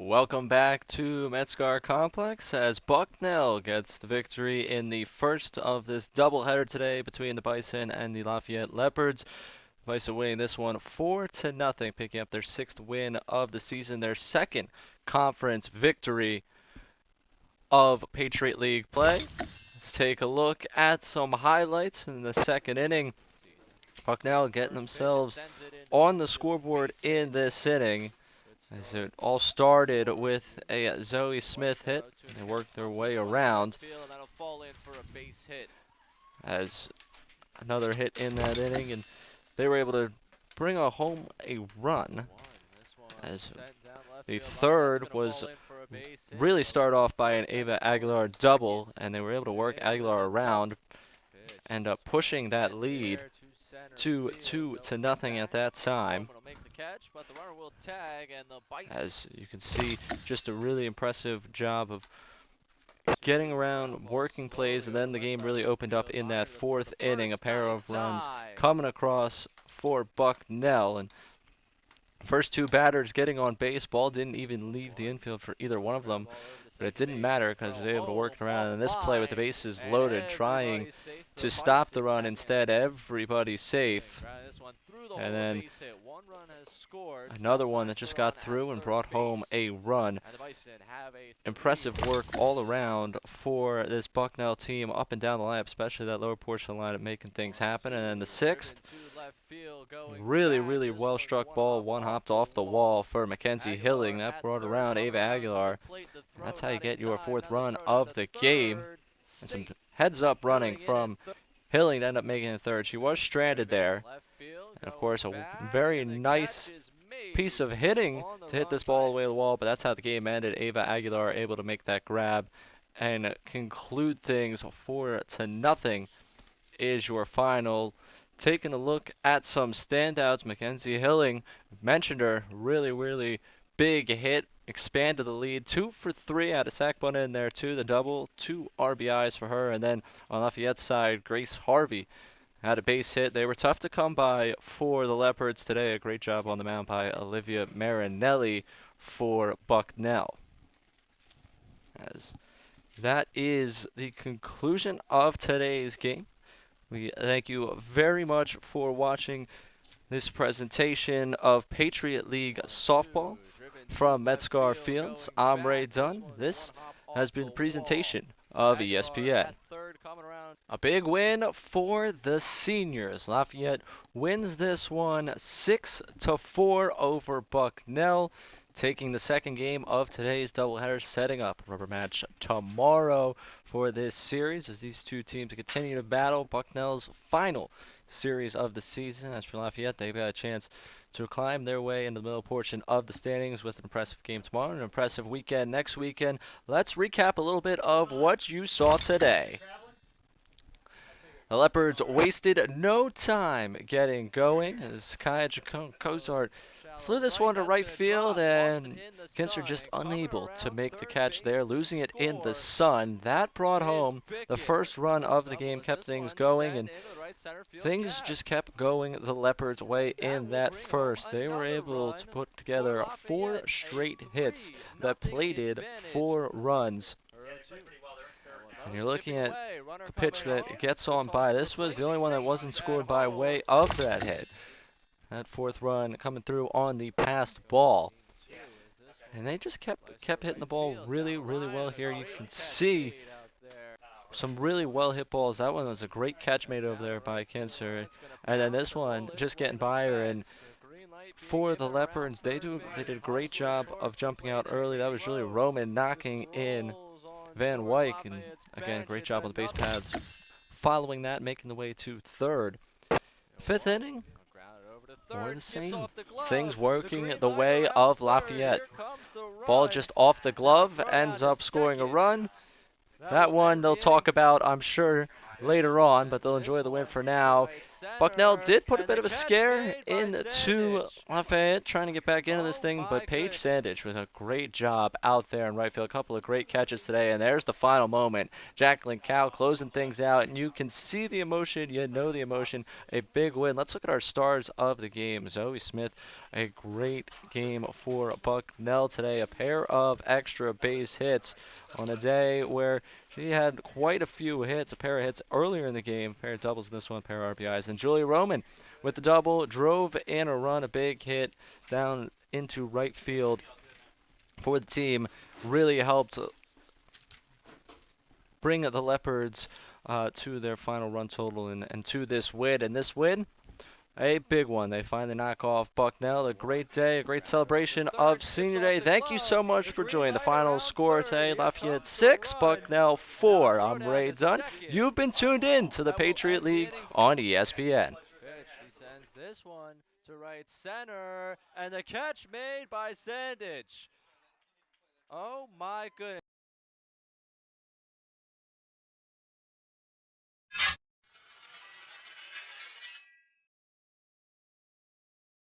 Welcome back to Metzgar Complex as Bucknell gets the victory in the first of this doubleheader today between the Bison and the Lafayette Leopards. Bison winning this one 4-0, picking up their sixth win of the season, their second conference victory of Patriot League play. Let's take a look at some highlights in the second inning. Bucknell getting themselves on the scoreboard in this inning, as it all started with a Zoe Smith hit. They worked their way around as another hit in that inning, and they were able to bring home a run, as the third was really started off by an Ava Aguilar double, and they were able to work Aguilar around, end up pushing that lead to 2-0 at that time. As you can see, just a really impressive job of getting around, working plays, and then the game really opened up in that fourth inning. A pair of runs coming across for Bucknell, and first two batters getting on base. Ball didn't even leave the infield for either one of them, but it didn't matter because they were able to work it around. And this play with the bases loaded, trying to stop the run. Instead, everybody's safe. And then another one that just got through and brought home a run. Impressive work all around for this Bucknell team up and down the lineup, especially that lower portion of the lineup, making things happen. And then the sixth, really well struck ball. One hopped off the wall for Mackenzie Hilling. That brought around Ava Aguilar. That's how you get your fourth run of the game. And some heads up running from Hilling to end up making a third. She was stranded there. And of course, a very nice piece of hitting to hit this ball all the way to the wall, but that's how the game ended. Ava Aguilar able to make that grab and conclude things 4-0 is your final. Taking a look at some standouts, Mackenzie Hilling, mentioned her, really big hit, expanded the lead, 2 for 3, had a sac bunt in there too, the double, 2 RBIs for her. And then on Lafayette's side, Grace Harvey had a base hit. They were tough to come by for the Leopards today. A great job on the mound by Olivia Marinelli for Bucknell. As that is the conclusion of today's game. We thank you very much for watching this presentation of Patriot League softball from Metzgar Fields. I'm Ray Dunn. This has been a presentation of ESPN. A big win for the seniors. Lafayette wins this one 6-4 over Bucknell, taking the second game of today's doubleheader, setting up a rubber match tomorrow for this series as these two teams continue to battle Bucknell's final series of the season. As for Lafayette, they've got a chance to climb their way into the middle portion of the standings with an impressive game tomorrow and an impressive weekend next weekend. Let's recap a little bit of what you saw today. The Leopards wasted no time getting going as Kaya Kozart flew this one to right field, and Kinser just unable to make the catch there, losing it in the sun. That brought home the first run of the game, kept things going, and things just kept going the Leopards' way in that first. They were able to put together 4 straight hits that plated 4 runs. And you're looking at a pitch that gets on by. This was the only one that wasn't scored by way of that hit. That fourth run coming through on the passed ball. And they just kept hitting the ball really well here. You can see some really well hit balls. That one was a great catch made over there by Kinser. And then this one just getting by her. And for the Leopards, they did a great job of jumping out early. That was really Roman knocking in Van Wyck, and again, great job on the base paths. Following that, making the way to third. Fifth inning, more the same. Things working the way of Lafayette. Ball just off the glove, ends up scoring a run. That one they'll talk about, I'm sure, later on, but they'll enjoy the win for now. Bucknell did put a bit of a scare into Lafayette, trying to get back into this thing, but Paige Sandage with a great job out there in right field. A couple of great catches today, and there's the final moment. Jacqueline Cow closing things out, and you can see the emotion. You know the emotion. A big win. Let's look at our stars of the game. Zoe Smith, a great game for Bucknell today. A pair of extra base hits on a day where she had quite a few hits, a pair of hits earlier in the game, a pair of doubles in this one, a pair of RBIs. And Julia Roman with the double, drove in a run, a big hit down into right field for the team. Really helped bring the Leopards to their final run total and to this win. And this win, a big one. They finally knock off Bucknell. A great day, a great celebration of Senior Day. Thank you so much for joining. The final score today, Lafayette 6, Bucknell 4. I'm Ray Dunn. You've been tuned in to the Patriot League on ESPN. She sends this one to right center, and the catch made by Sandage. Oh my goodness.